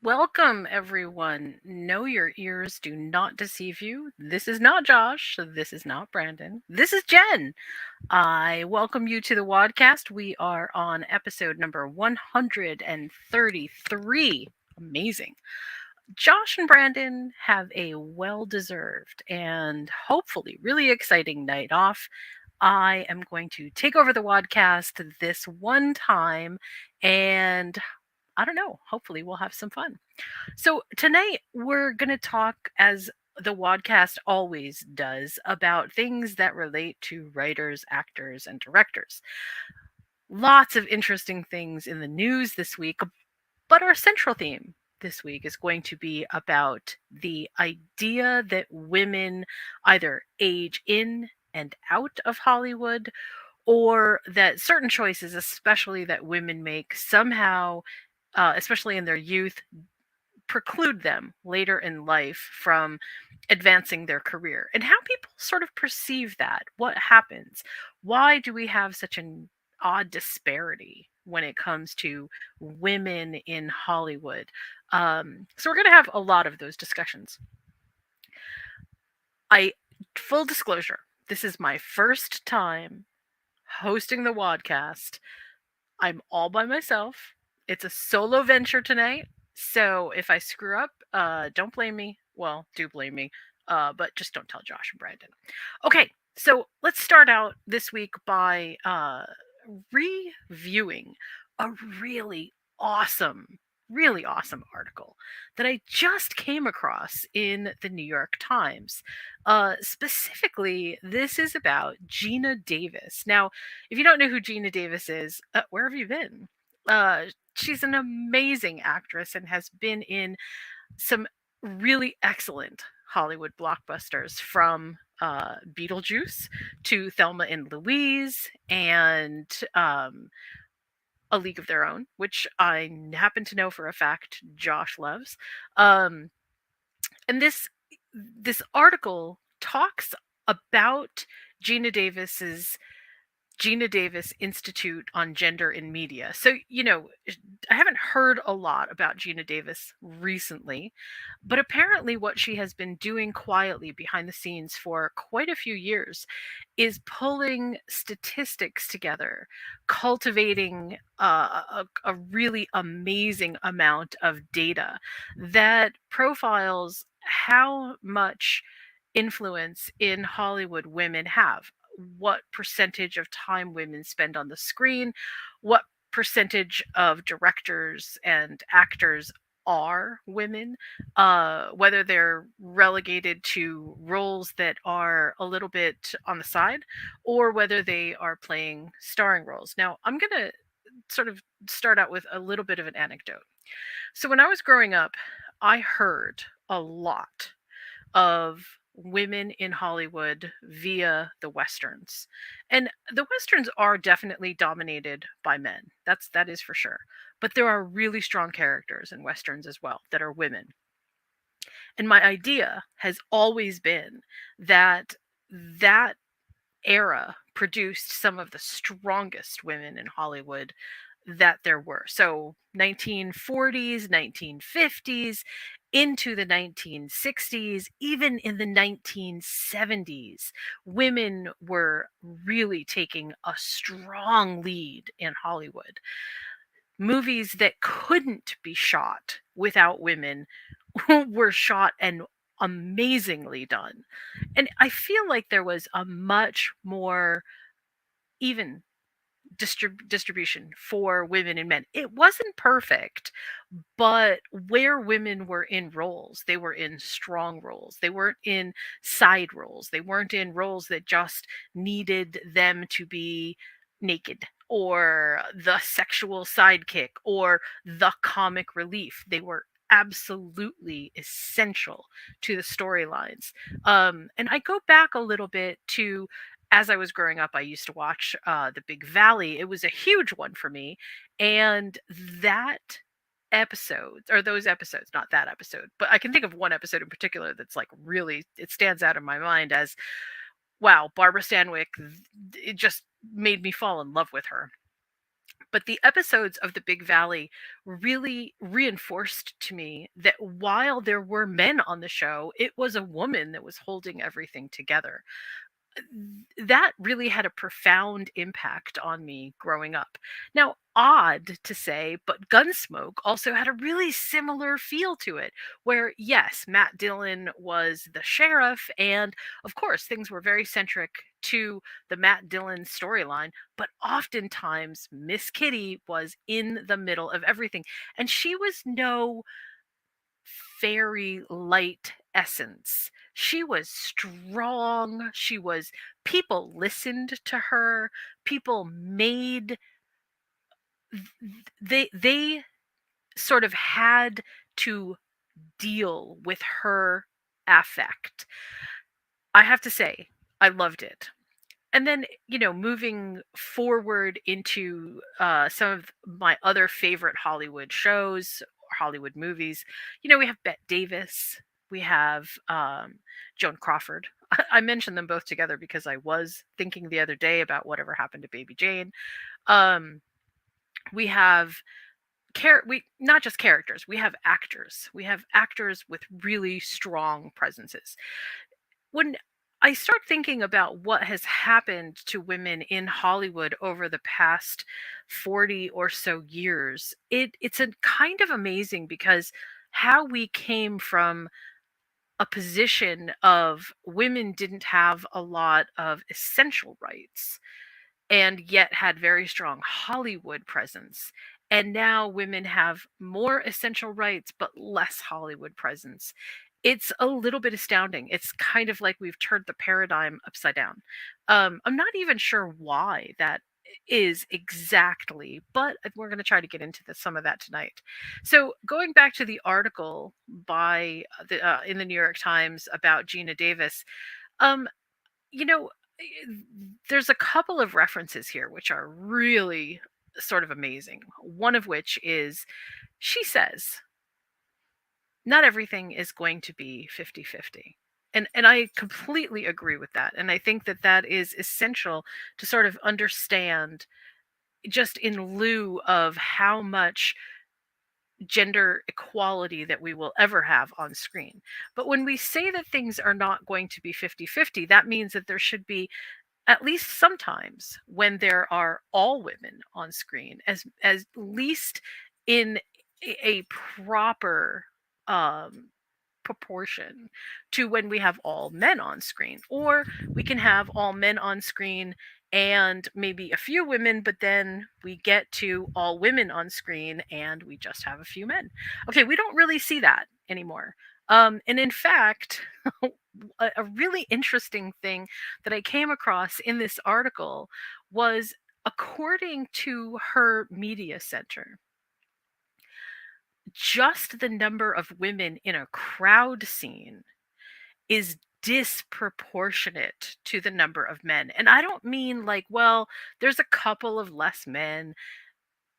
Welcome, everyone. No, your ears do not deceive you. This is not Josh. This is not Brandon. This is Jen. I welcome you to the WADcast. We are on episode number 133. Amazing. Josh and Brandon have a well deserved and hopefully really exciting night off. I am going to take over the WADcast this one time, and I don't know, hopefully we'll have some fun. So tonight we're going to talk, as the Wadcast always does, about things that relate to writers, actors, and directors. Lots of interesting things in the news this week, but our central theme this week is going to be about the idea that women either age in and out of Hollywood, or that certain choices, especially that women make, somehow, especially in their youth, preclude them later in life from advancing their career, and how people sort of perceive that. What happens? Why do we have such an odd disparity when it comes to women in Hollywood? So we're going to have a lot of those discussions. I Full disclosure, this is my first time hosting the Wadcast. I'm all by myself. It's a solo venture tonight. So if I screw up, don't blame me. Well, do blame me, but just don't tell Josh and Brandon. Okay, so let's start out this week by reviewing a awesome, really awesome article that I just came across in the New York Times. Specifically, this is about Gina Davis. Now, if you don't know who Gina Davis is, where have you been? She's an amazing actress and has been in some really excellent Hollywood blockbusters, from Beetlejuice to Thelma and Louise, and A League of Their Own, which I happen to know for a fact Josh loves. Um, and this article talks about Gina Davis's Gina Davis Institute on Gender in Media. So, I haven't heard a lot about Gina Davis recently, but apparently what she has been doing quietly behind the scenes for quite a few years is pulling statistics together, cultivating a really amazing amount of data that profiles how much influence in Hollywood women have, what percentage of time women spend on the screen, what percentage of directors and actors are women, whether they're relegated to roles that are a little bit on the side, or whether they are playing starring roles. Now, I'm going to sort of start out with a little bit of an anecdote. So, when I was growing up, I heard a lot of women in Hollywood via the westerns. And the westerns are definitely dominated by men. That is for sure. But there are really strong characters in westerns as well that are women. And my idea has always been that that era produced some of the strongest women in Hollywood that there were. So 1940s, 1950s, into the 1960s, even in the 1970s, women were really taking a strong lead in Hollywood. Movies that couldn't be shot without women were shot and amazingly done. And I feel like there was a much more even distribution for women and men. It wasn't perfect, but where women were in roles, they were in strong roles. They weren't in side roles. They weren't in roles that just needed them to be naked, or the sexual sidekick, or the comic relief. They were absolutely essential to the storylines. And I go back a little bit to, as I was growing up, I used to watch The Big Valley. It was a huge one for me. And that episodes, or those episodes, not that episode, but I can think of one episode in particular that's like really, it stands out in my mind as, wow, Barbara Stanwyck, it just made me fall in love with her. But the episodes of The Big Valley really reinforced to me that while there were men on the show, it was a woman that was holding everything together. That really had a profound impact on me growing up. Now, odd to say, but Gunsmoke also had a really similar feel to it, where, yes, Matt Dillon was the sheriff, and of course, things were very centric to the Matt Dillon storyline, but oftentimes Miss Kitty was in the middle of everything, and she was no fairy light essence. She was strong. She was, people listened to her. People made, they sort of had to deal with her affect. I have to say, I loved it. And then, moving forward into some of my other favorite Hollywood shows or Hollywood movies, we have Bette Davis, we have Joan Crawford. I mentioned them both together because I was thinking the other day about whatever happened to Baby Jane. Um, we have we not just characters, we have actors. We have actors with really strong presences. When I start thinking about what has happened to women in Hollywood over the past 40 or so years, it's a kind of amazing because how we came from a position of women didn't have a lot of essential rights and yet had very strong Hollywood presence. And now women have more essential rights but less Hollywood presence. It's a little bit astounding. It's kind of like we've turned the paradigm upside down. I'm not even sure why that is exactly, but we're going to try to get into some of that tonight. So, going back to the article by in the New York Times about Gina Davis, um, you know, there's a couple of references here which are really sort of amazing. One of which is she says, not everything is going to be 50-50. And I completely agree with that. And I think that that is essential to sort of understand, just in lieu of how much gender equality that we will ever have on screen. But when we say that things are not going to be 50-50, that means that there should be, at least sometimes, when there are all women on screen, as least in a proper um proportion to when we have all men on screen. Or we can have all men on screen and maybe a few women, but then we get to all women on screen and we just have a few men. Okay, we don't really see that anymore. And in fact, a really interesting thing that I came across in this article was, according to her media center, just the number of women in a crowd scene is disproportionate to the number of men. And I don't mean like, well, there's a couple of less men.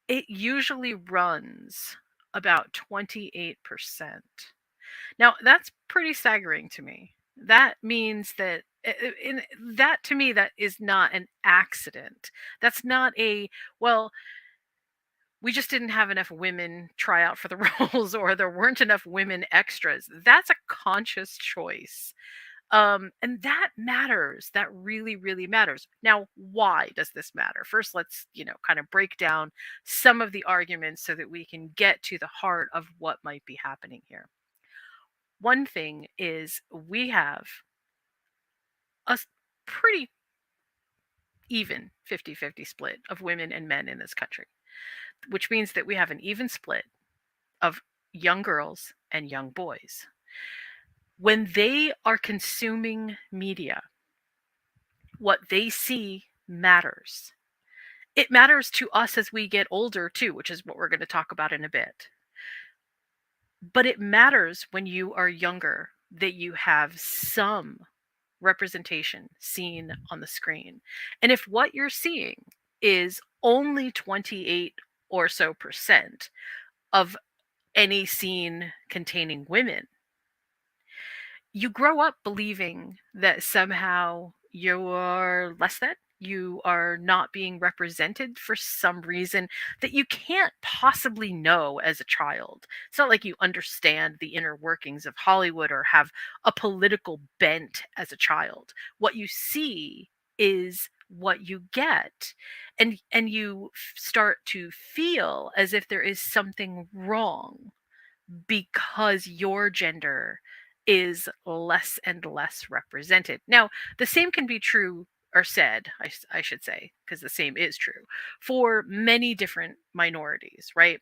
It usually runs about 28%. Now, that's pretty staggering to me. That means that in that, to me, that is not an accident. That's not a, well, we just didn't have enough women try out for the roles, or there weren't enough women extras. That's a conscious choice. And that matters. That really, really matters. Now, why does this matter? First, let's, kind of break down some of the arguments so that we can get to the heart of what might be happening here. One thing is, we have a pretty even 50-50 split of women and men in this country, which means that we have an even split of young girls and young boys. When they are consuming media, what they see matters. It matters to us as we get older too, which is what we're going to talk about in a bit. But it matters when you are younger that you have some representation seen on the screen. And if what you're seeing is only 28 or so percent of any scene containing women, you grow up believing that somehow you're less than, You are not being represented for some reason that you can't possibly know as a child. It's not like you understand the inner workings of Hollywood or have a political bent as a child. What you see is what you get, and you start to feel as if there is something wrong because your gender is less and less represented. Now, the same can be true or said, I should say, because the same is true for many different minorities, right?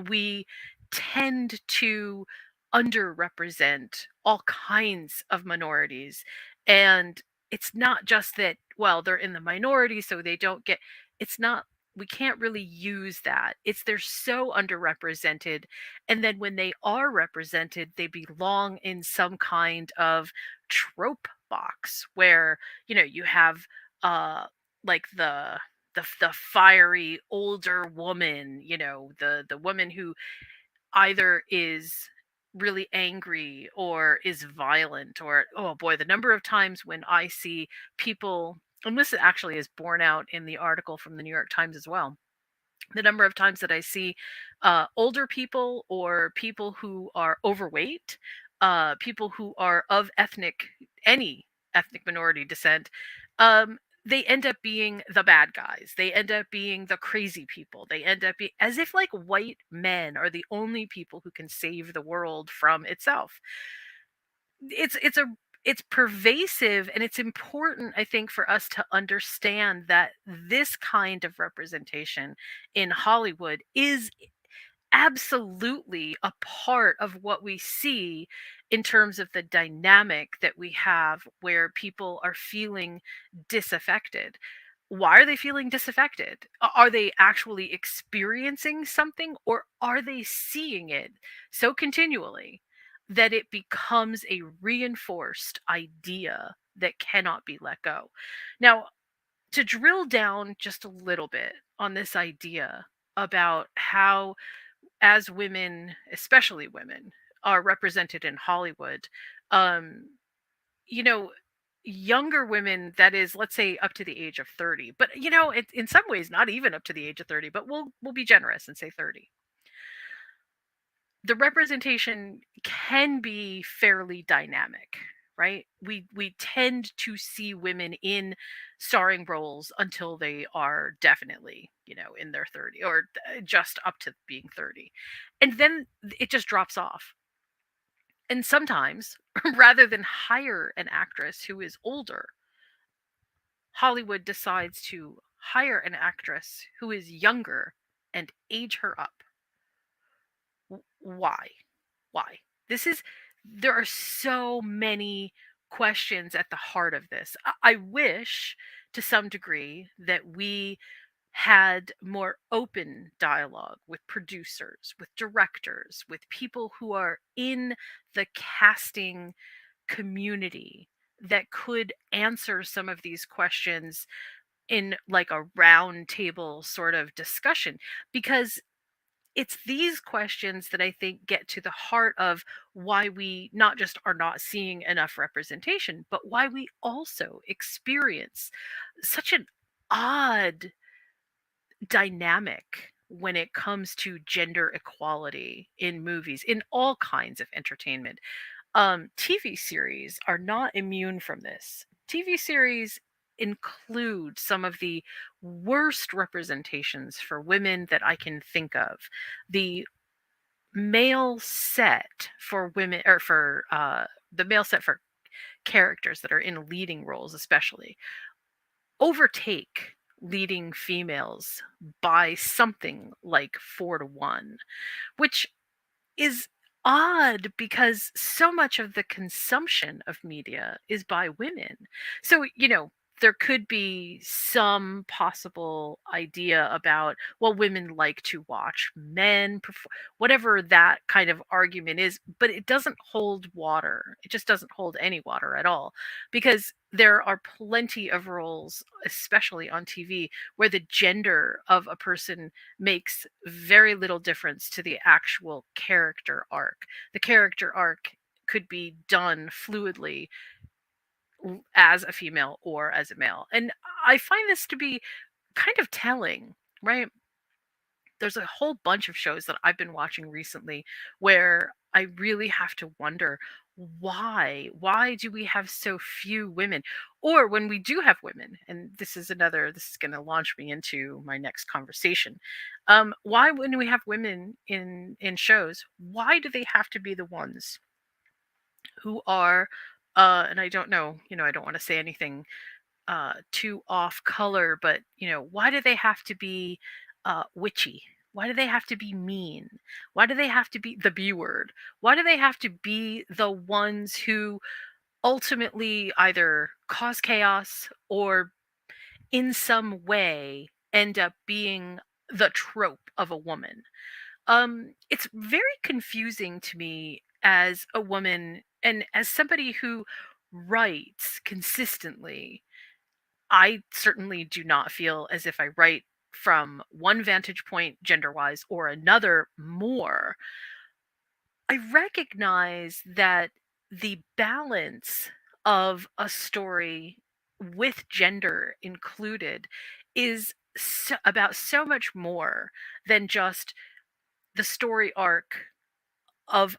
We tend to underrepresent all kinds of minorities. And it's not just that, well, they're in the minority, so they don't get, it's not, we can't really use that. It's they're so underrepresented, and then when they are represented, they belong in some kind of trope box where, you have uh like the fiery older woman, the woman who either is really angry or is violent, or, oh boy, the number of times when I see people, and this actually is borne out in the article from the New York Times as well, the number of times that I see older people or people who are overweight, people who are of any ethnic minority descent, they end up being the bad guys. They end up being the crazy people. They end up being as if like white men are the only people who can save the world from itself. It's pervasive, and it's important, I think, for us to understand that this kind of representation in Hollywood is absolutely a part of what we see in terms of the dynamic that we have where people are feeling disaffected. Why are they feeling disaffected? Are they actually experiencing something, or are they seeing it so continually that it becomes a reinforced idea that cannot be let go? Now, to drill down just a little bit on this idea about how, as women, especially women, are represented in Hollywood, um, you know, younger women, that is, let's say up to the age of 30, but in some ways not even up to the age of 30, but we'll be generous and say 30. The representation can be fairly dynamic, right? We tend to see women in starring roles until they are definitely, in their 30, or just up to being 30. And then it just drops off. And sometimes, rather than hire an actress who is older, Hollywood decides to hire an actress who is younger and age her up. Why? Why? This is There are so many questions at the heart of this. I wish to some degree that we had more open dialogue with producers, with directors, with people who are in the casting community that could answer some of these questions in like a round table sort of discussion, because it's these questions that I think get to the heart of why we not just are not seeing enough representation, but why we also experience such an odd dynamic when it comes to gender equality in movies, in all kinds of entertainment. TV series are not immune from this. TV series include some of the worst representations for women that I can think of. The male set for women, or for the male set for characters that are in leading roles, especially, overtake leading females by something like 4 to 1, which is odd because so much of the consumption of media is by women. So, there could be some possible idea about, well, women like to watch men perform, whatever that kind of argument is, but it doesn't hold water. It just doesn't hold any water at all, because there are plenty of roles, especially on TV, where the gender of a person makes very little difference to the actual character arc. The character arc could be done fluidly, as a female or as a male. And I find this to be kind of telling, right? There's a whole bunch of shows that I've been watching recently where I really have to wonder why do we have so few women, or when we do have women, and this is going to launch me into my next conversation. Why when we have women in shows, why do they have to be the ones who are and I don't know, I don't want to say anything too off color, but why do they have to be witchy? Why do they have to be mean? Why do they have to be the B word? Why do they have to be the ones who ultimately either cause chaos or in some way end up being the trope of a woman? It's very confusing to me as a woman and as somebody who writes consistently. I certainly do not feel as if I write from one vantage point gender wise or another more. I recognize that the balance of a story with gender included is about so much more than just the story arc of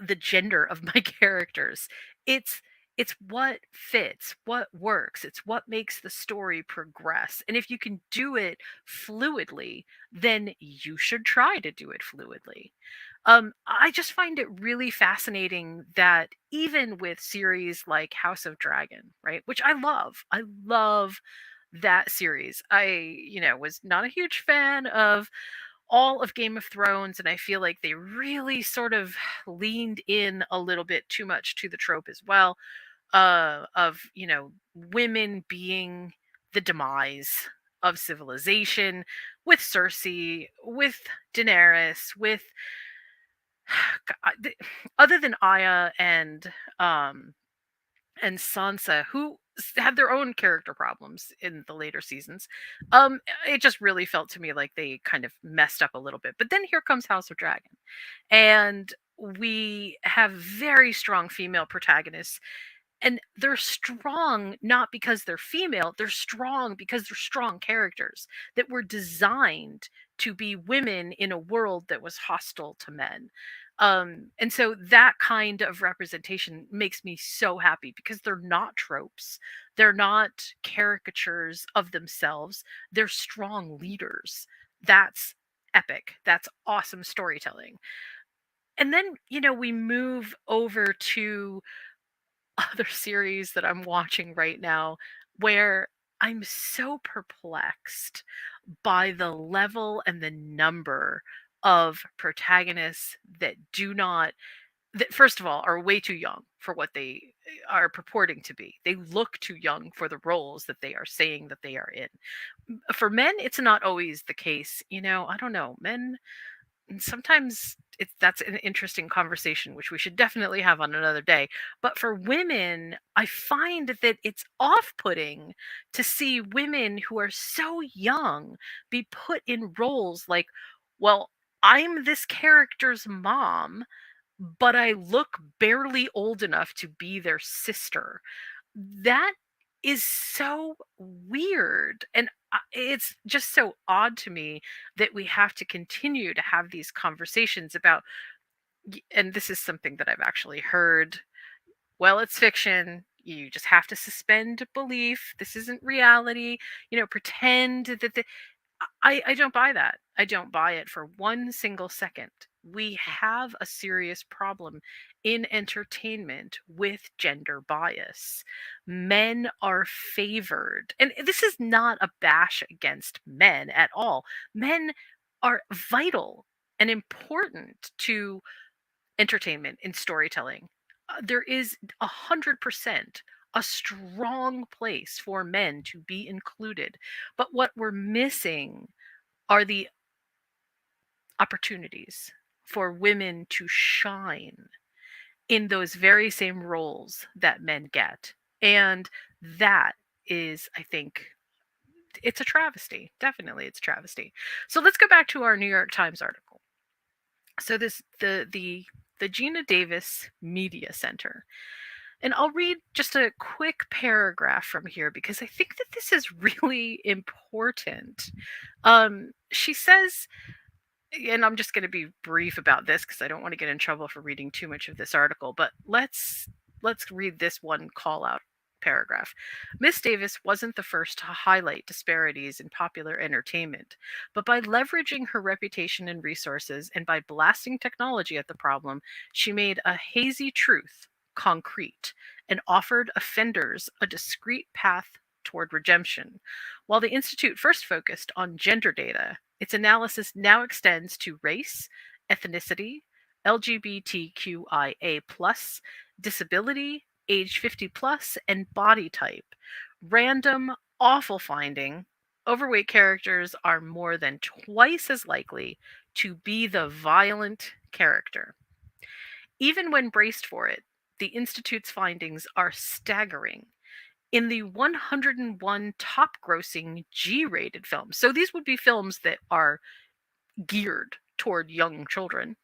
the gender of my characters. It's it's what fits, what works, it's what makes the story progress. And if you can do it fluidly, then you should try to do it fluidly. I just find it really fascinating that even with series like House of Dragon, right, which I love that series. Was not a huge fan of all of Game of Thrones, and I feel like they really sort of leaned in a little bit too much to the trope as well, of women being the demise of civilization, with Cersei, with Daenerys, with other than Arya um and Sansa, who had their own character problems in the later seasons. It just really felt to me like they kind of messed up a little bit. But then here comes House of Dragon, and we have very strong female protagonists, and they're strong not because they're female, they're strong because they're strong characters that were designed to be women in a world that was hostile to men. And so that kind of representation makes me so happy because they're not tropes, they're not caricatures of themselves, they're strong leaders. That's epic, that's awesome storytelling. And then we move over to other series that I'm watching right now where I'm so perplexed by the level and the number of protagonists that do not, that first of all are way too young for what they are purporting to be. They look too young for the roles that they are saying that they are in. For men, it's not always the case. I don't know. Men, and sometimes that's an interesting conversation which we should definitely have on another day. But for women, I find that it's off-putting to see women who are so young be put in roles like, well, I'm this character's mom, but I look barely old enough to be their sister. That is so weird. And it's just so odd to me that we have to continue to have these conversations about, and this is something that I've actually heard. Well, it's fiction. You just have to suspend belief. This isn't reality. Pretend that I don't buy that. I don't buy it for one single second. We have a serious problem in entertainment with gender bias. Men are favored. And this is not a bash against men at all. Men are vital and important to entertainment and storytelling. There is 100% a strong place for men to be included. But what we're missing are the opportunities for women to shine in those very same roles that men get. And that is, I think, it's a travesty. Definitely, it's a travesty. So let's go back to our New York Times article. So this the Gina Davis Media Center. And I'll read just a quick paragraph from here because I think that this is really important. She says, and I'm just going to be brief about this because I don't want to get in trouble for reading too much of this article, but let's read this one call out paragraph. Miss Davis wasn't the first to highlight disparities in popular entertainment, but by leveraging her reputation and resources and by blasting technology at the problem, she made a hazy truth concrete and offered offenders a discrete path toward redemption. While the Institute first focused on gender data, its analysis now extends to race, ethnicity, LGBTQIA, disability, age 50 plus, and body type. Random, awful finding: overweight characters are more than twice as likely to be the violent character. Even when braced for it, the Institute's findings are staggering. In the 101 top grossing G rated films, so these would be films that are geared toward young children,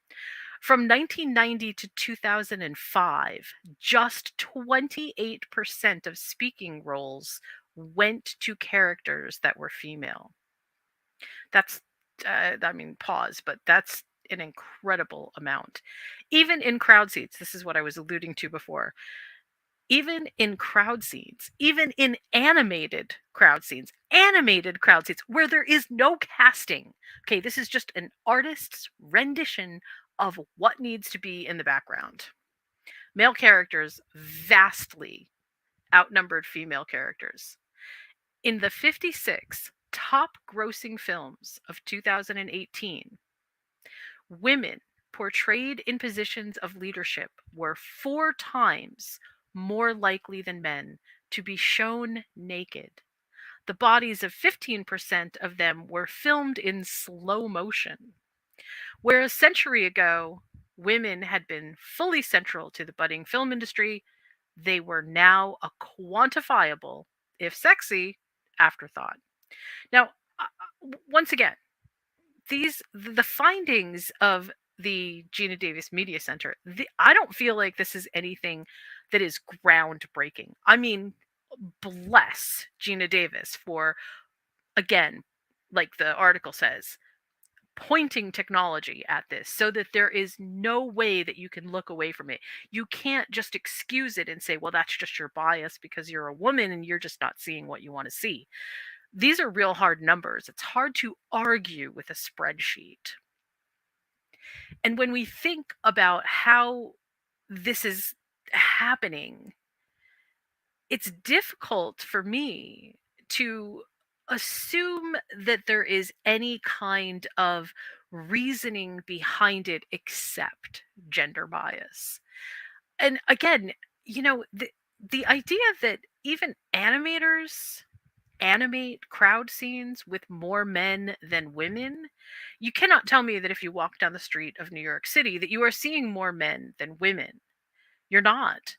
from 1990 to 2005, just 28% of speaking roles went to characters that were female. That's, I mean, pause, but that's an incredible amount. Even in crowd seats, this is what I was alluding to before. Even in crowd scenes, even in animated crowd scenes where there is no casting. Okay, this is just an artist's rendition of what needs to be in the background. Male characters vastly outnumbered female characters. In the 56 top grossing films of 2018, women portrayed in positions of leadership were 4 times more likely than men to be shown naked. The bodies of 15% of them were filmed in slow motion. Where a century ago, women had been fully central to the budding film industry, they were now a quantifiable, if sexy, afterthought. Now, once again, the findings of the Gina Davis Media Center, I don't feel like this is anything that is groundbreaking. I mean, bless Gina Davis for, again, like the article says, pointing technology at this so that there is no way that you can look away from it. You can't just excuse it and say, well, that's just your bias because you're a woman and you're just not seeing what you want to see. These are real hard numbers. It's hard to argue with a spreadsheet. And when we think about how this is happening, it's difficult for me to assume that there is any kind of reasoning behind it except gender bias. And again, the idea that even animators animate crowd scenes with more men than women, you cannot tell me that if you walk down the street of New York City that you are seeing more men than women. You're not.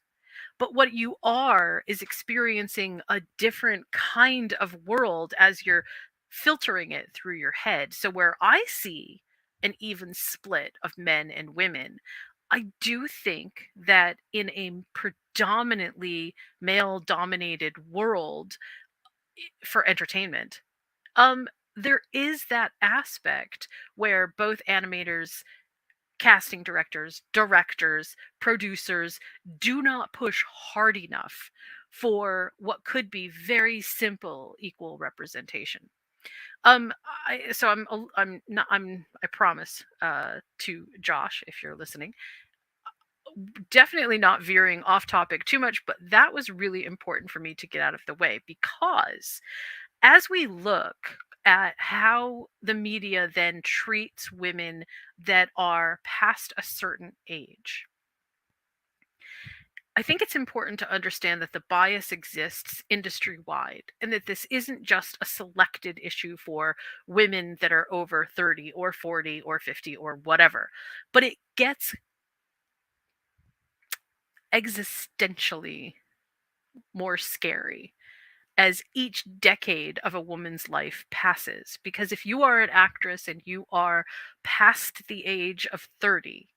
But what you are is experiencing a different kind of world as you're filtering it through your head. So where I see an even split of men and women, I do think that in a predominantly male dominated world for entertainment, um, there is that aspect where both animators, casting directors, producers do not push hard enough for what could be very simple equal representation. I'm not I promise to Josh, if you're listening, definitely not veering off topic too much, but that was really important for me to get out of the way because as we look at how the media then treats women that are past a certain age, I think it's important to understand that the bias exists industry wide and that this isn't just a selected issue for women that are over 30 or 40 or 50 or whatever, but it gets existentially more scary as each decade of a woman's life passes. Because if you are an actress and you are past the age of 30,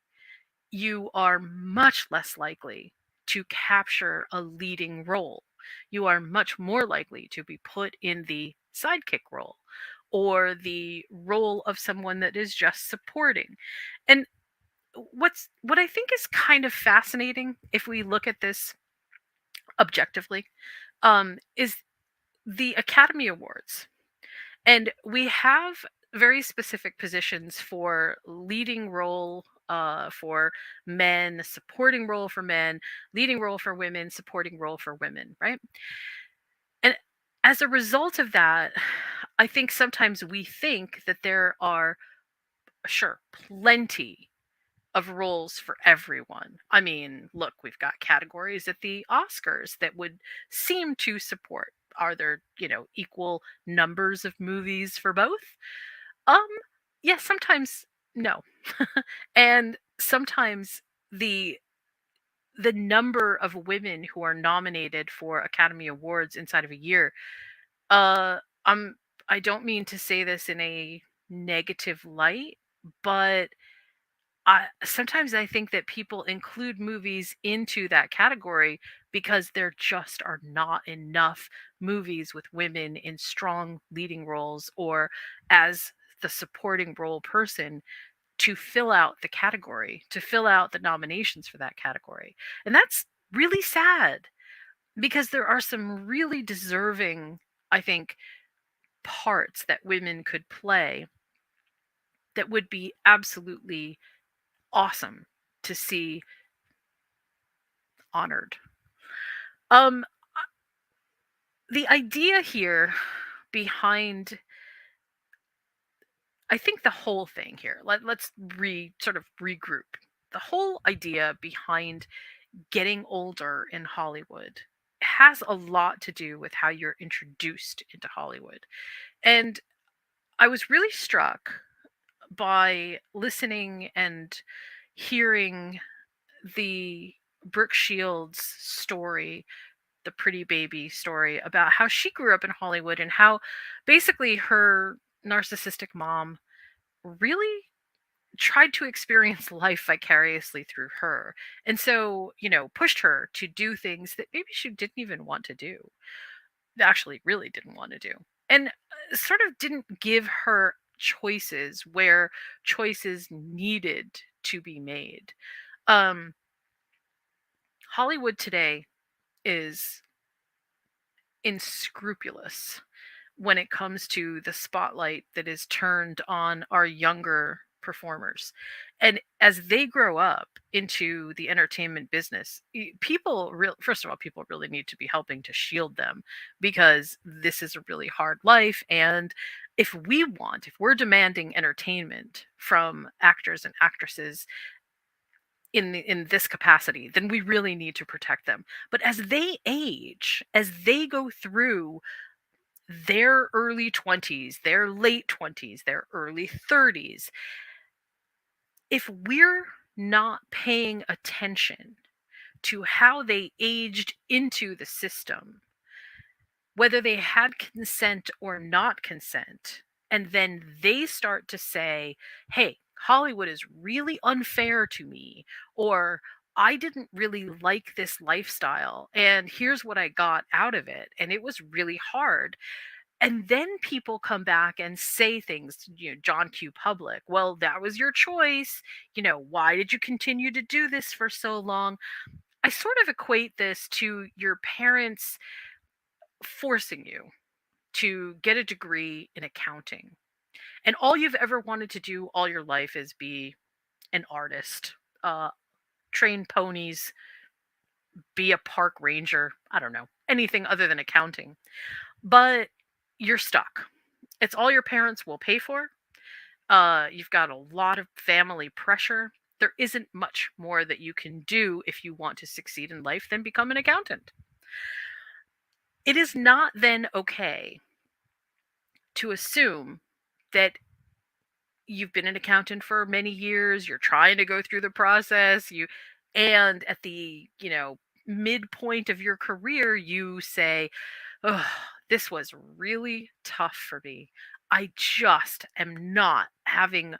you are much less likely to capture a leading role. You are much more likely to be put in the sidekick role or the role of someone that is just supporting. And what I think is kind of fascinating if we look at this objectively is the Academy Awards. And we have very specific positions for leading role for men, supporting role for men, leading role for women, supporting role for women, right? And as a result of that, I think sometimes we think that there are, sure, plenty of roles for everyone. I mean, look, we've got categories at the Oscars that would seem to support. Are there, equal numbers of movies for both? Um, yes, sometimes no. And sometimes the the number of women who are nominated for Academy Awards inside of a year, uh, I'm I don't mean to say this in a negative light, but sometimes I think that people include movies into that category because there just are not enough movies with women in strong leading roles or as the supporting role person to fill out the category, to fill out the nominations for that category. And that's really sad because there are some really deserving, I think, parts that women could play that would be absolutely awesome to see honored. Um, the idea here behind, I think the whole thing here, let's sort of regroup. The whole idea behind getting older in Hollywood has a lot to do with how you're introduced into Hollywood. And I was really struck by listening and hearing the Brooke Shields story, the Pretty Baby story, about how she grew up in Hollywood and how basically her narcissistic mom really tried to experience life vicariously through her. And so, pushed her to do things that maybe she didn't even want to do, actually, really didn't want to do. And sort of didn't give her choices where choices needed to be made. Um, Hollywood today is unscrupulous when it comes to the spotlight that is turned on our younger performers. And as they grow up into the entertainment business, first of all, people really need to be helping to shield them because this is a really hard life. And if we're demanding entertainment from actors and actresses in this capacity, then we really need to protect them. But as they age, as they go through their early 20s, their late 20s, their early 30s, if we're not paying attention to how they aged into the system, whether they had consent or not consent, and then they start to say, hey, Hollywood is really unfair to me, or I didn't really like this lifestyle, and here's what I got out of it, and it was really hard. And then people come back and say things, John Q. Public, well, that was your choice. Why did you continue to do this for so long? I sort of equate this to your parents forcing you to get a degree in accounting. And all you've ever wanted to do all your life is be an artist, uh, train ponies, be a park ranger. I don't know, anything other than accounting. But you're stuck. It's all your parents will pay for. You've got a lot of family pressure. There isn't much more that you can do if you want to succeed in life than become an accountant. It is not then okay to assume that you've been an accountant for many years, you're trying to go through the process, and at the, midpoint of your career, you say, oh, this was really tough for me. I just am not having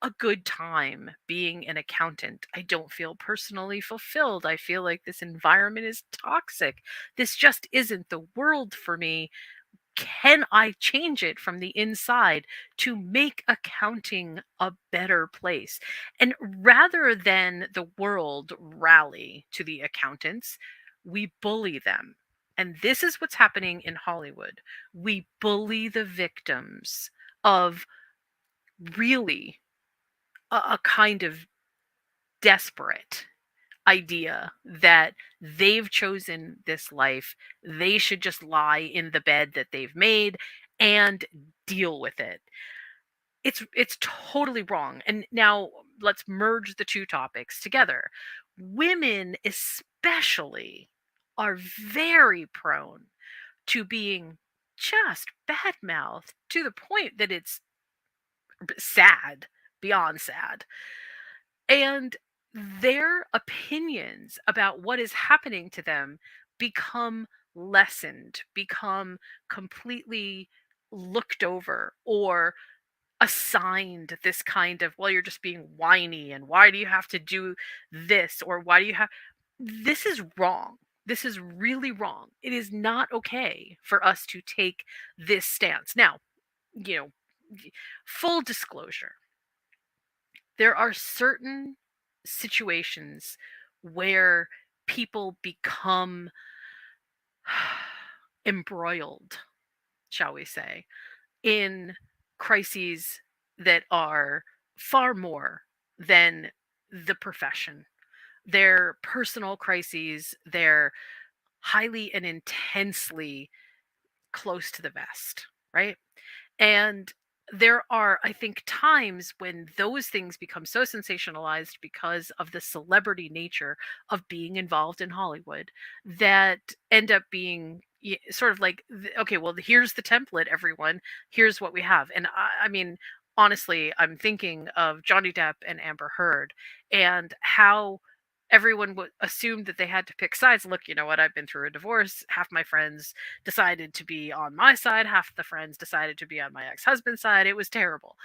a good time being an accountant. I don't feel personally fulfilled. I feel like this environment is toxic. This just isn't the world for me. Can I change it from the inside to make accounting a better place? And rather than the world rally to the accountants, we bully them. And this is what's happening in Hollywood. We bully the victims of really a kind of desperate idea that they've chosen this life. They should just lie in the bed that they've made and deal with it. It's totally wrong. And now let's merge the two topics together. Women especially are very prone to being just bad mouthed to the point that it's sad, beyond sad. And their opinions about what is happening to them become lessened, become completely looked over, or assigned this kind of, well, you're just being whiny, and why do you have to do this, or why do you have, this is wrong. This is really wrong. It is not okay for us to take this stance. Now, you know, full disclosure, there are certain situations where people become embroiled, shall we say, in crises that are far more than the profession. They're personal crises, they're highly and intensely close to the vest, right? And there are, I think, times when those things become so sensationalized because of the celebrity nature of being involved in Hollywood that end up being sort of like, okay, well, here's the template, everyone. Here's what we have. And I mean, honestly, I'm thinking of Johnny Depp and Amber Heard and how everyone assumed that they had to pick sides. Look, you know what? I've been through a divorce. Half my friends decided to be on my side, half the friends decided to be on my ex-husband's side. It was terrible.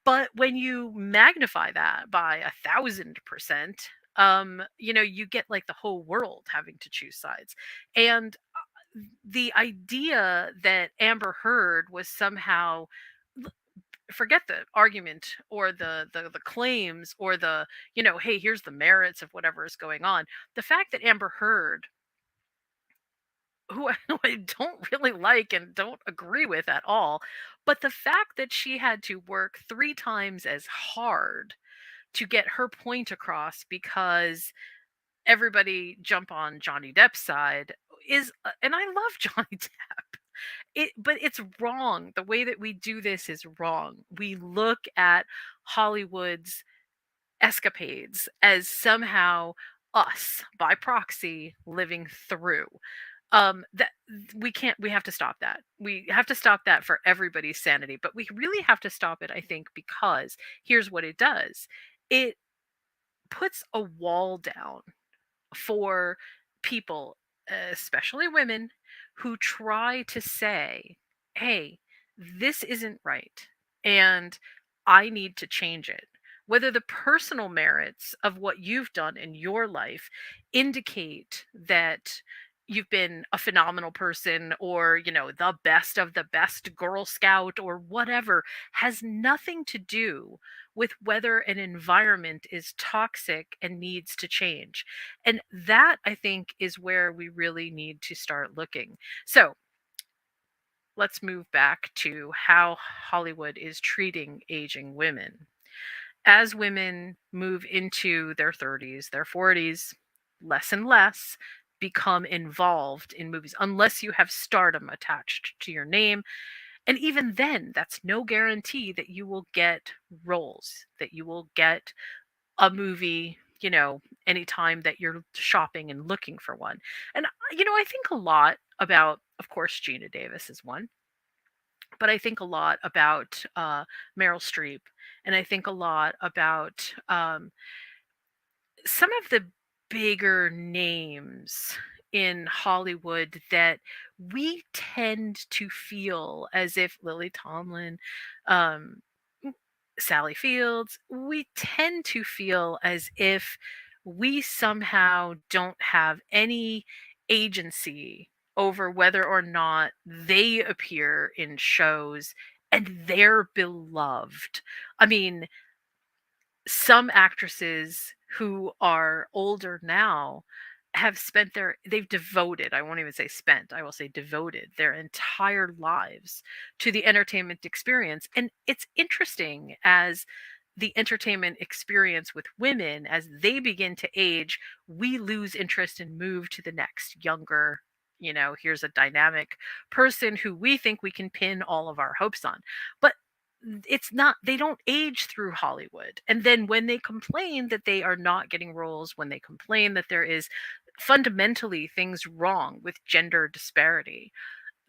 But when you magnify that by 1,000%, you get like the whole world having to choose sides. And the idea that Amber Heard was somehow, forget the argument or the claims or the, hey, here's the merits of whatever is going on. The fact that Amber Heard, who I don't really like and don't agree with at all, but the fact that she had to work 3 times as hard to get her point across because everybody jump on Johnny Depp's side is, and I love Johnny Depp. But it's wrong. The way that we do this is wrong. We look at Hollywood's escapades as somehow us by proxy living through. That we have to stop that. We have to stop that for everybody's sanity, but we really have to stop it, I think, because here's what it does. It puts a wall down for people, especially women, who try to say, hey, this isn't right, and I need to change it. Whether the personal merits of what you've done in your life indicate that you've been a phenomenal person, or, the best of the best Girl Scout or whatever, has nothing to do with whether an environment is toxic and needs to change. And that, I think, is where we really need to start looking. So let's move back to how Hollywood is treating aging women. As women move into their 30s, their 40s, less and less become involved in movies unless you have stardom attached to your name. And even then, that's no guarantee that you will get roles, that you will get a movie, anytime that you're shopping and looking for one. And, I think a lot about, of course, Gina Davis is one, but I think a lot about Meryl Streep. And I think a lot about some of the bigger names in Hollywood that we tend to feel as if Lily Tomlin, um, Sally Fields, we tend to feel as if we somehow don't have any agency over whether or not they appear in shows and they're beloved. I mean, some actresses who are older now have spent they've devoted, I won't even say spent, I will say devoted their entire lives to the entertainment experience. And it's interesting as the entertainment experience with women, as they begin to age, we lose interest and move to the next younger, here's a dynamic person who we think we can pin all of our hopes on. But it's not, they don't age through Hollywood. And then when they complain that they are not getting roles, when they complain that there is fundamentally things wrong with gender disparity,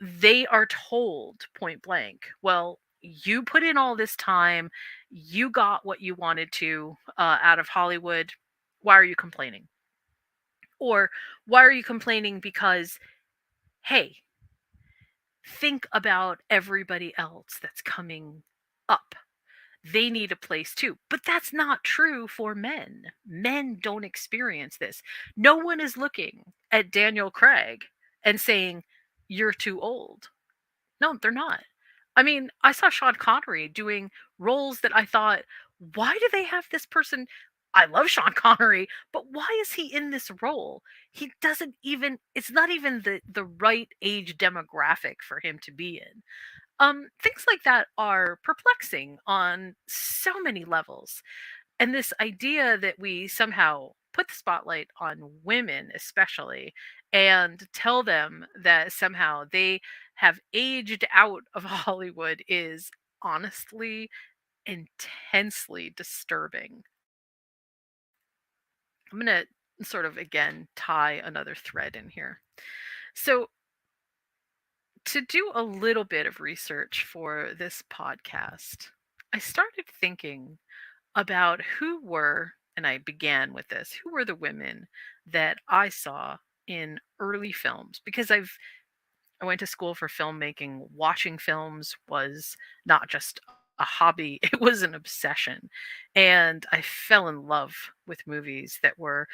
they are told point blank, well, you put in all this time, you got what you wanted to out of Hollywood. Why are you complaining? Or why are you complaining because, hey, think about everybody else that's coming up, they need a place too. But that's not true for men. Men don't experience this. No one is looking at Daniel Craig and saying, you're too old. No, they're not. I mean, I saw Sean Connery doing roles that I thought, why do they have this person? I love Sean Connery, but why is he in this role? He doesn't even, it's not even the right age demographic for him to be in. Things like that are perplexing on so many levels. And this idea that we somehow put the spotlight on women, especially, and tell them that somehow they have aged out of Hollywood is honestly intensely disturbing. I'm going to sort of again tie another thread in here. So, to do a little bit of research for this podcast, I started thinking about who were, and I began with this, who were the women that I saw in early films? Because I went to school for filmmaking. Watching films was not just a hobby, it was an obsession. And I fell in love with movies that were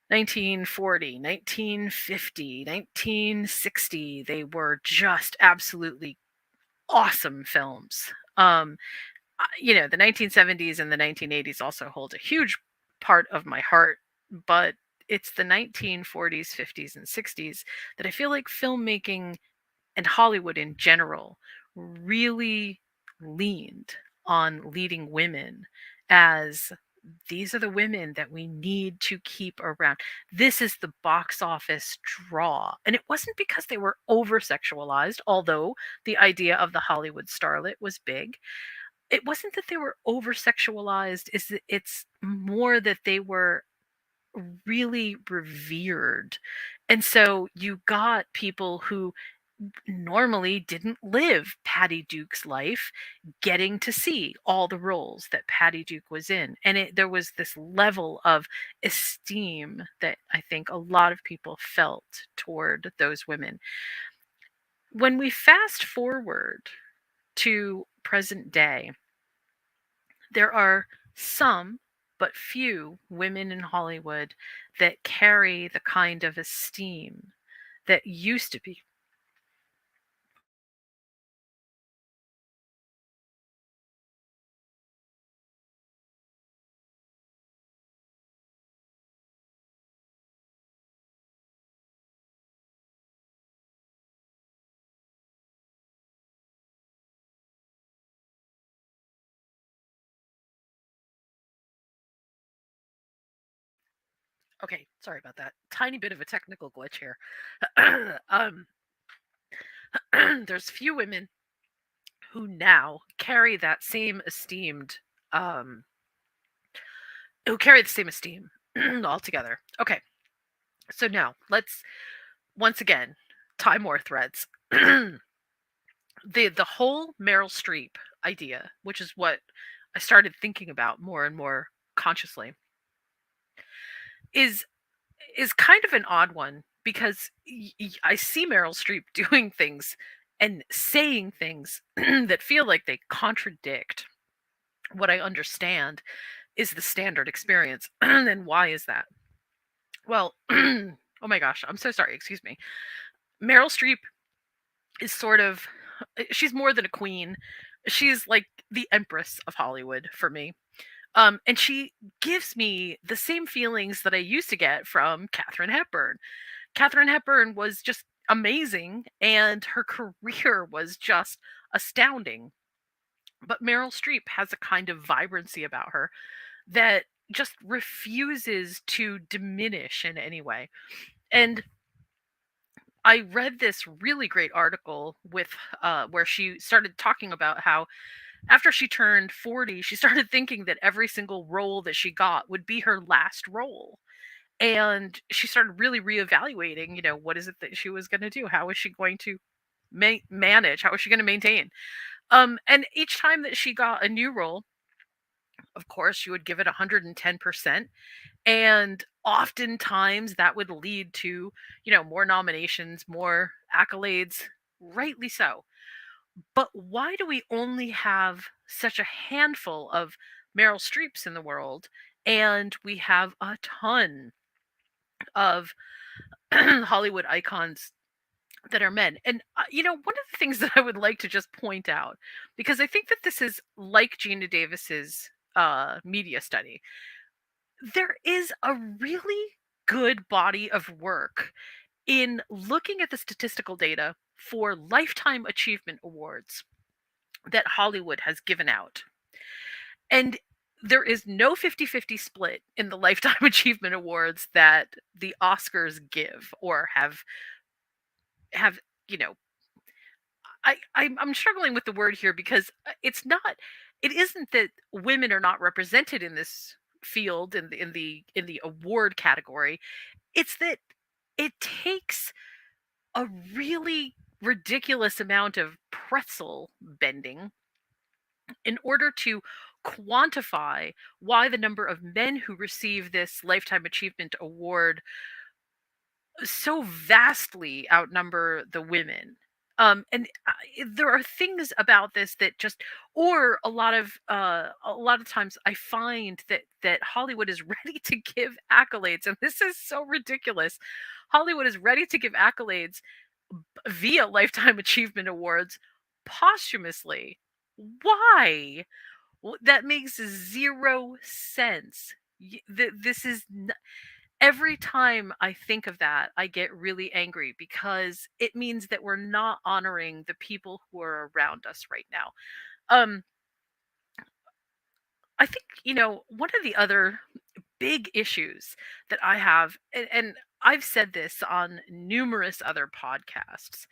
1940, 1950, 1960. They were just absolutely awesome films. The 1970s and the 1980s also hold a huge part of my heart, but it's the 1940s, 50s, and 60s that I feel like filmmaking and Hollywood in general really leaned on leading women as these are the women that we need to keep around. This is the box office draw. And it wasn't because they were over sexualized, although the idea of the Hollywood starlet was big. It wasn't that they were over sexualized, it's more that they were really revered. And so you got people who normally didn't live Patty Duke's life getting to see all the roles that Patty Duke was in. And there was this level of esteem that I think a lot of people felt toward those women. When we fast forward to present day, there are some, but few, women in Hollywood that carry the kind of esteem that used to be. Okay, sorry about that. Tiny bit of a technical glitch here. um, there's few women who now carry that same esteemed, um, who carry the same esteem altogether. Okay, so now let's once again tie more threads. The whole Meryl Streep idea, which is what I started thinking about more and more consciously, is is kind of an odd one because I see Meryl Streep doing things and saying things that feel like they contradict what I understand is the standard experience. And why is that? Well, oh my gosh, I'm so sorry. Excuse me. Meryl Streep is sort of, she's more than a queen. She's like the empress of Hollywood for me. And she gives me the same feelings that I used to get from Katharine Hepburn. Katharine Hepburn was just amazing, and her career was just astounding. But Meryl Streep has a kind of vibrancy about her that just refuses to diminish in any way. And I read this really great article with where she started talking about how after she turned 40, she started thinking that every single role that she got would be her last role. And she started really reevaluating, what is it that she was going to do? How is she going to manage? How is she going to maintain? And each time that she got a new role, of course, she would give it 110%. And oftentimes that would lead to, more nominations, more accolades, rightly so. But why do we only have such a handful of Meryl Streeps in the world? And we have a ton of Hollywood icons that are men. And, one of the things that I would like to just point out, because I think that this is like Gina Davis's media study, there is a really good body of work in looking at the statistical data for lifetime achievement awards that Hollywood has given out. And there is no 50-50 split in the lifetime achievement awards that the Oscars give or have, you know, I'm struggling with the word here because it isn't that women are not represented in this field in the award category. It's that it takes a really ridiculous amount of pretzel bending in order to quantify why the number of men who receive this lifetime achievement award so vastly outnumber the women. And there are things about this that just, or a lot of times I find that Hollywood is ready to give accolades, and this is so ridiculous. Hollywood is ready to give accolades via lifetime achievement awards posthumously. Why? That makes zero sense. This is every time I think of that, I get really angry because it means that we're not honoring the people who are around us right now. Um, I think, one of the other big issues that I have, and I've said this on numerous other podcasts,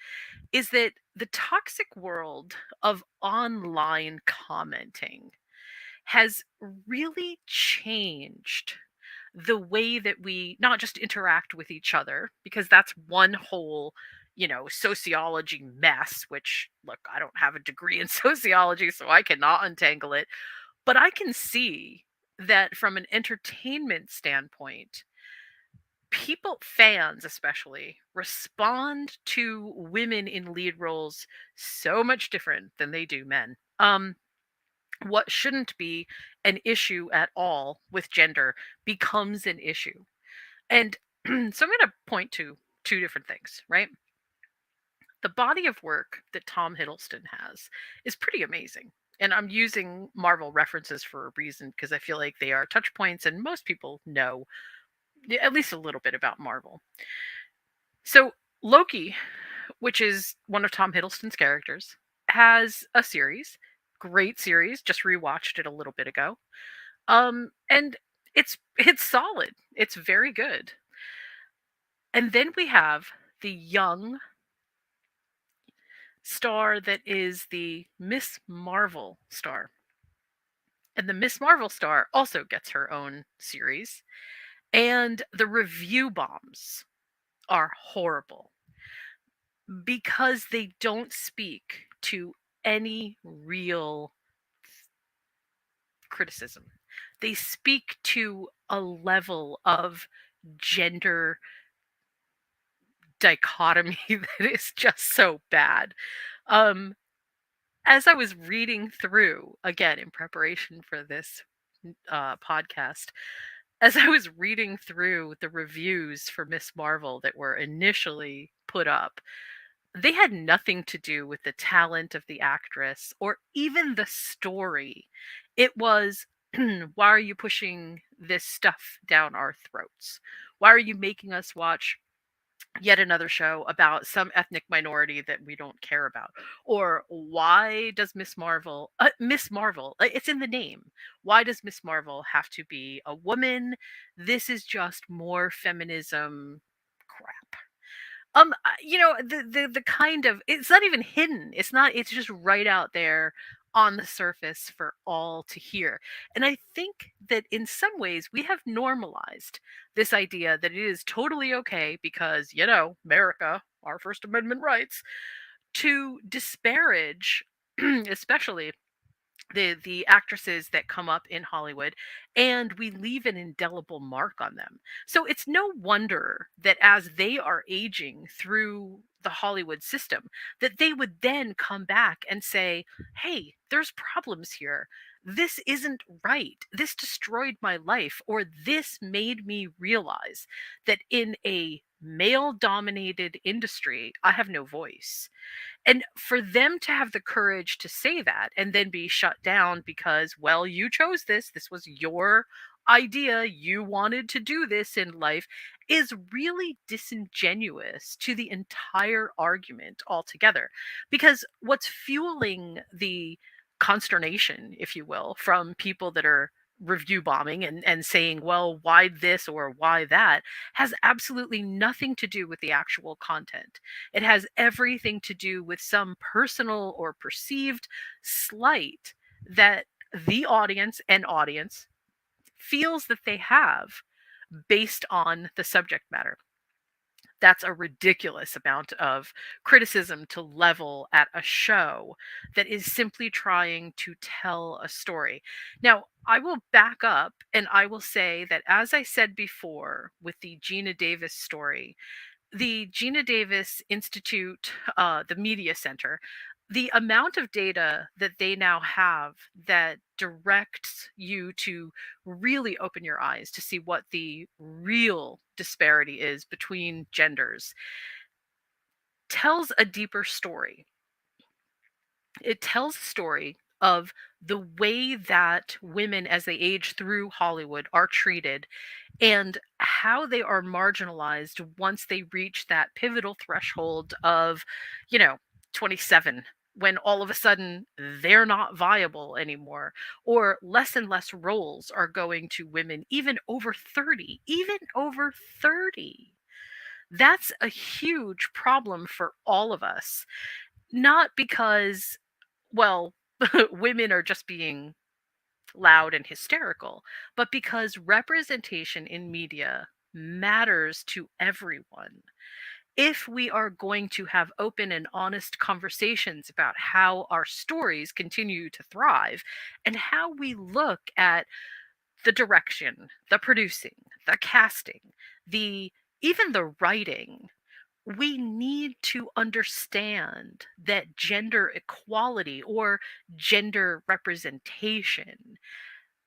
is that the toxic world of online commenting has really changed the way that we not just interact with each other, because that's one whole, sociology mess, which, look, I don't have a degree in sociology, so I cannot untangle it. But I can see that from an entertainment standpoint, fans especially, respond to women in lead roles so much different than they do men. What shouldn't be an issue at all with gender becomes an issue. And so I'm going to point to two different things, right? The body of work that Tom Hiddleston has is pretty amazing. And I'm using Marvel references for a reason because I feel like they are touch points and most people know at least a little bit about Marvel. So Loki, which is one of Tom Hiddleston's characters, has a series, great series, just rewatched it a little bit ago. And it's solid. It's very good. And then we have the young star that is the Miss Marvel star. And the Miss Marvel star also gets her own series. And the review bombs are horrible because they don't speak to any real criticism. They speak to a level of gender dichotomy that is just so bad. Um, as I was reading through, again, in preparation for this podcast, as I was reading through the reviews for Miss Marvel that were initially put up, they had nothing to do with the talent of the actress or even the story. It was, why are you pushing this stuff down our throats? Why are you making us watch yet another show about some ethnic minority that we don't care about? Or why does Miss Marvel, it's in the name. Why does Miss Marvel have to be a woman? This is just more feminism crap. The kind of, it's not even hidden. It's just right out there on the surface for all to hear. And I think that in some ways we have normalized this idea that it is totally okay because, America, our First Amendment rights, to disparage especially the actresses that come up in Hollywood, and we leave an indelible mark on them. So it's no wonder that as they are aging through the Hollywood system, that they would then come back and say, "Hey, there's problems here. This isn't right. This destroyed my life, or this made me realize that in a male dominated industry, I have no voice." And for them to have the courage to say that and then be shut down because, well, you chose this, this was your idea, you wanted to do this in life, is really disingenuous to the entire argument altogether. Because what's fueling the consternation, if you will, from people that are review bombing and saying, well, why this or why that, has absolutely nothing to do with the actual content. It has everything to do with some personal or perceived slight that the audience feels that they have based on the subject matter. That's a ridiculous amount of criticism to level at a show that is simply trying to tell a story. Now, I will back up and I will say that, as I said before with the Gina Davis story, the Gina Davis Institute, the Media Center, the amount of data that they now have that directs you to really open your eyes to see what the real disparity is between genders tells a deeper story. It tells a story of the way that women, as they age through Hollywood, are treated and how they are marginalized once they reach that pivotal threshold of, you know, 27, when all of a sudden they're not viable anymore, or less and less roles are going to women, even over 30, even over 30. That's a huge problem for all of us. Not because, well, women are just being loud and hysterical, but because representation in media matters to everyone. If we are going to have open and honest conversations about how our stories continue to thrive and how we look at the direction, the producing, the casting, the even the writing, we need to understand that gender equality or gender representation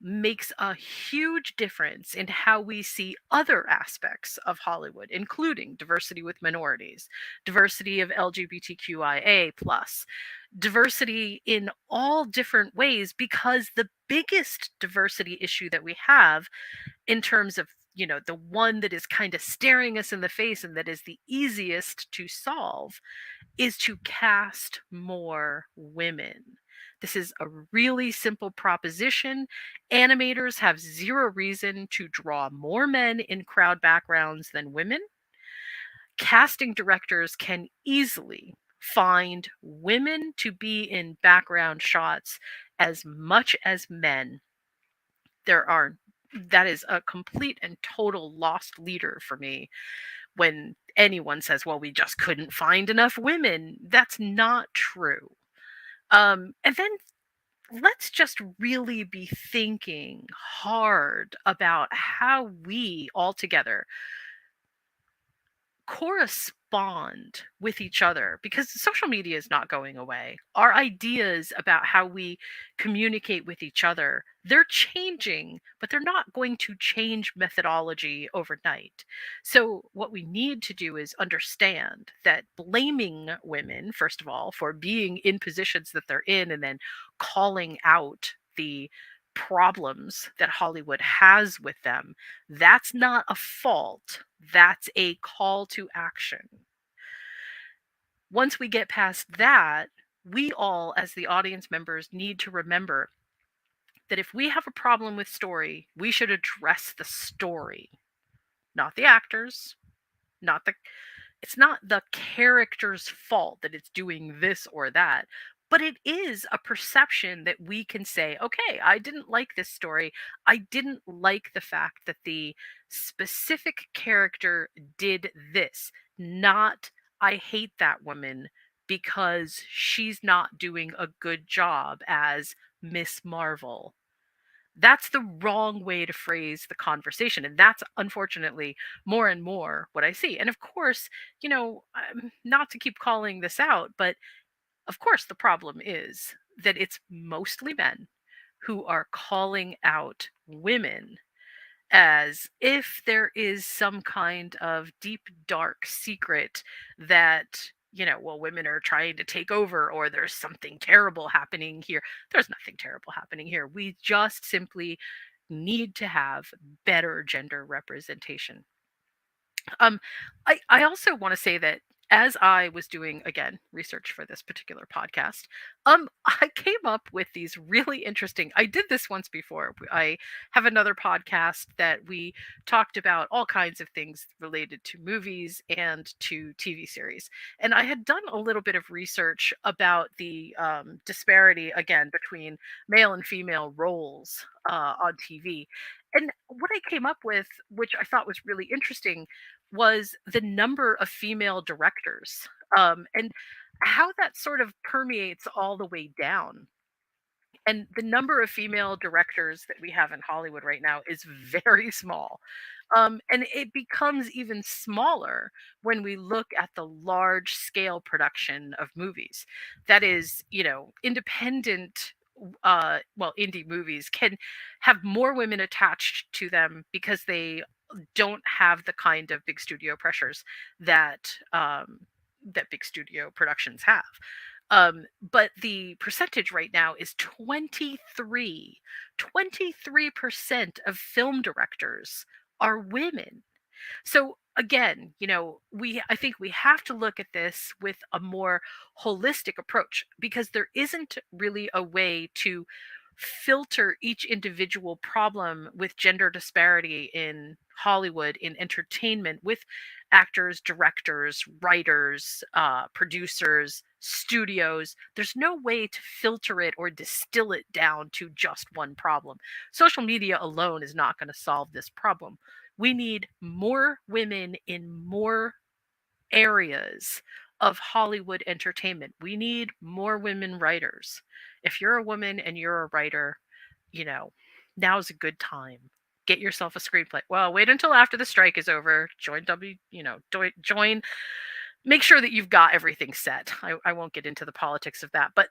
makes a huge difference in how we see other aspects of Hollywood, including diversity with minorities, diversity of LGBTQIA plus, diversity in all different ways, because the biggest diversity issue that we have, in terms of, the one that is kind of staring us in the face and that is the easiest to solve, is to cast more women. This is a really simple proposition. Animators have zero reason to draw more men in crowd backgrounds than women. Casting directors can easily find women to be in background shots as much as men. There are That is a complete and total lost leader for me when anyone says, well, we just couldn't find enough women. That's not true. And then let's just really be thinking hard about how we all together bond with each other, because social media is not going away. Our ideas about how we communicate with each other, they're changing, but they're not going to change methodology overnight. So what we need to do is understand that blaming women, first of all, for being in positions that they're in, and then calling out the problems that Hollywood has with them, that's not a fault. That's a call to action. Once we get past that, we all, as the audience members, need to remember that if we have a problem with story, we should address the story, not the actors, not the it's not the character's fault that it's doing this or that, but it is a perception that we can say, okay, I didn't like this story. I didn't like the fact that the specific character did this, not I hate that woman because she's not doing a good job as Miss Marvel. That's the wrong way to phrase the conversation. And that's unfortunately more and more what I see. And of course, not to keep calling this out, but of course, the problem is that it's mostly men who are calling out women as if there is some kind of deep, dark secret that, well, women are trying to take over, or there's something terrible happening here. There's nothing terrible happening here. We just simply need to have better gender representation. Um, I also want to say that as I was doing, again, research for this particular podcast, I came up with these really interesting. I did this once before. I have another podcast that we talked about all kinds of things related to movies and to TV series. And I had done a little bit of research about the disparity, again, between male and female roles on TV. And what I came up with, which I thought was really interesting, was the number of female directors, and how that sort of permeates all the way down. And the number of female directors that we have in Hollywood right now is very small. And it becomes even smaller when we look at the large scale production of movies. That is, independent, indie movies can have more women attached to them because they don't have the kind of big studio pressures that that big studio productions have. But the percentage right now is 23. 23% of film directors are women. So again, we I think we have to look at this with a more holistic approach, because there isn't really a way to filter each individual problem with gender disparity in Hollywood, in entertainment, with actors, directors, writers, producers, studios. There's no way to filter it or distill it down to just one problem. Social media alone is not going to solve this problem. We need more women in more areas of Hollywood entertainment. We need more women writers. If you're a woman and you're a writer, you know, now's a good time. Get yourself a screenplay. Well, wait until after the strike is over. Join join. Make sure that you've got everything set. I won't get into the politics of that, but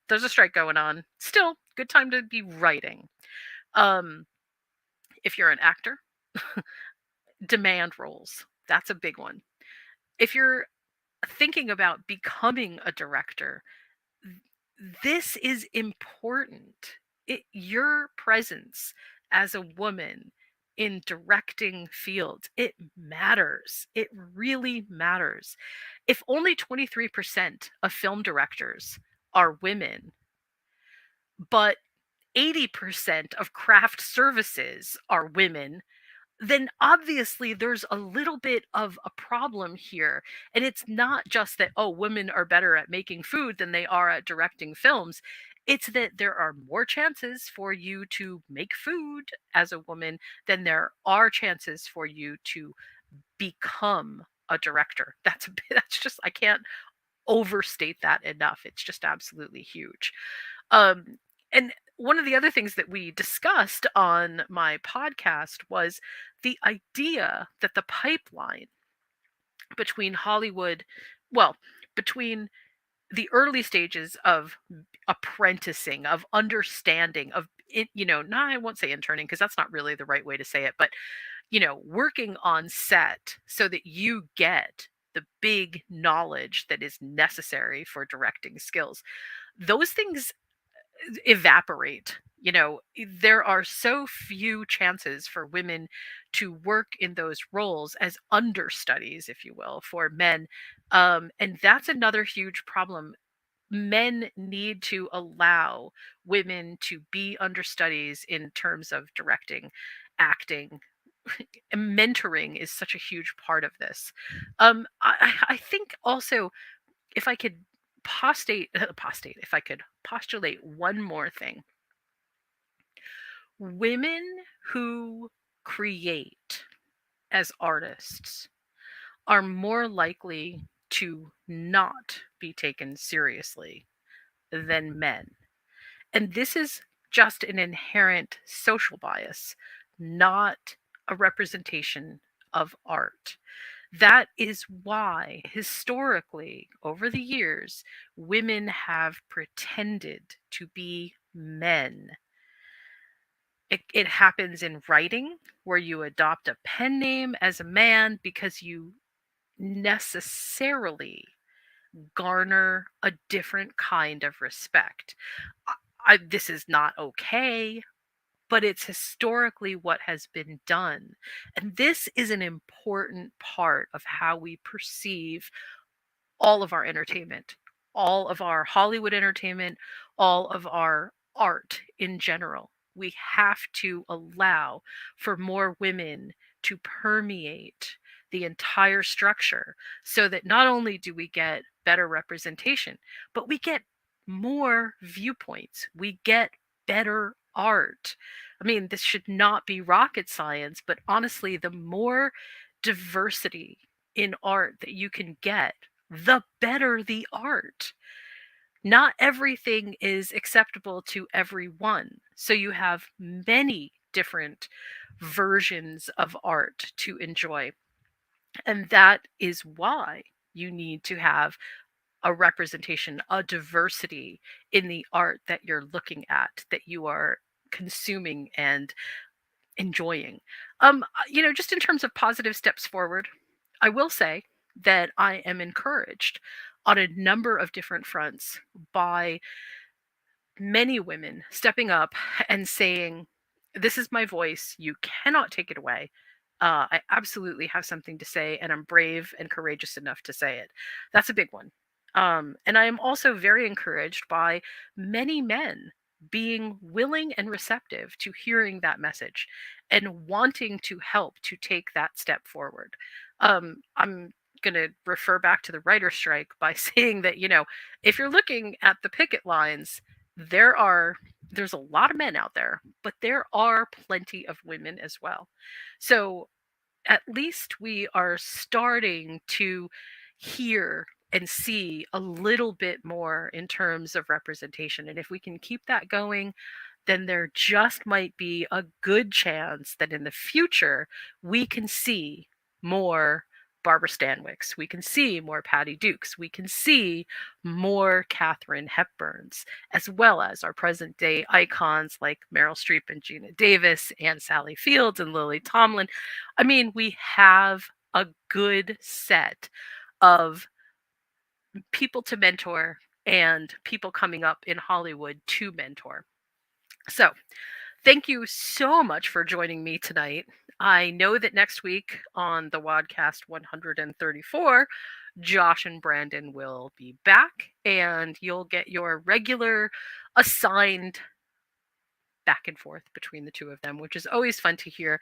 there's a strike going on. Still, good time to be writing. Um, if you're an actor, demand roles. That's a big one. If you're thinking about becoming a director, this is important. Your presence as a woman in directing fields, it matters. It really matters. If only 23% of film directors are women, but 80% of craft services are women, then obviously there's a little bit of a problem here. And it's not just that, oh, women are better at making food than they are at directing films. It's that there are more chances for you to make food as a woman than there are chances for you to become a director. That's just, I can't overstate that enough. It's just absolutely huge. Um, and one of the other things that we discussed on my podcast was the idea that the pipeline between Hollywood, well, between the early stages of apprenticing, of understanding, of it, no, I won't say interning because that's not really the right way to say it, but working on set so that you get the big knowledge that is necessary for directing skills. Those things evaporate. There are so few chances for women to work in those roles as understudies, if you will, for men. And that's another huge problem. Men need to allow women to be understudies in terms of directing, acting. Mentoring is such a huge part of this. I think also, if I could if I could postulate one more thing, women who create as artists are more likely to not be taken seriously than men. And this is just an inherent social bias, not a representation of art. That is why, historically, over the years, women have pretended to be men. It happens in writing, where you adopt a pen name as a man because you necessarily garner a different kind of respect. This is not okay, but it's historically what has been done. And this is an important part of how we perceive all of our entertainment, all of our Hollywood entertainment, all of our art in general. We have to allow for more women to permeate the entire structure so that not only do we get better representation, but we get more viewpoints. We get better art. I mean, this should not be rocket science, but honestly, the more diversity in art that you can get, the better the art. Not everything is acceptable to everyone. So you have many different versions of art to enjoy. And that is why you need to have a representation, a diversity in the art that you're looking at, that you are consuming and enjoying. Just in terms of positive steps forward, I will say that I am encouraged on a number of different fronts by many women stepping up and saying, "This is my voice. You cannot take it away. I absolutely have something to say, and I'm brave and courageous enough to say it." That's a big one. And I am also very encouraged by many men being willing and receptive to hearing that message and wanting to help to take that step forward. I'm going to refer back to the writer strike by saying that, if you're looking at the picket lines, there are there's a lot of men out there, but there are plenty of women as well. So at least we are starting to hear and see a little bit more in terms of representation. And if we can keep that going, then there just might be a good chance that in the future we can see more Barbara Stanwicks, we can see more Patty Dukes, we can see more Katharine Hepburns, as well as our present day icons like Meryl Streep and Gina Davis and Sally Fields and Lily Tomlin. I mean, we have a good set of people to mentor and people coming up in Hollywood to mentor. So, thank you so much for joining me tonight. I know that next week on the WADcast 134, Josh and Brandon will be back, and you'll get your regular assigned back and forth between the two of them, which is always fun to hear.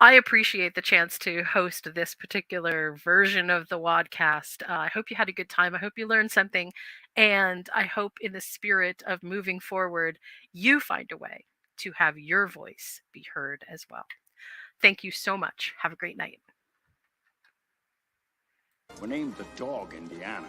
I appreciate the chance to host this particular version of the WADcast. I hope you had a good time. I hope you learned something. And I hope, in the spirit of moving forward, you find a way to have your voice be heard as well. Thank you so much. Have a great night. We named the dog Indiana.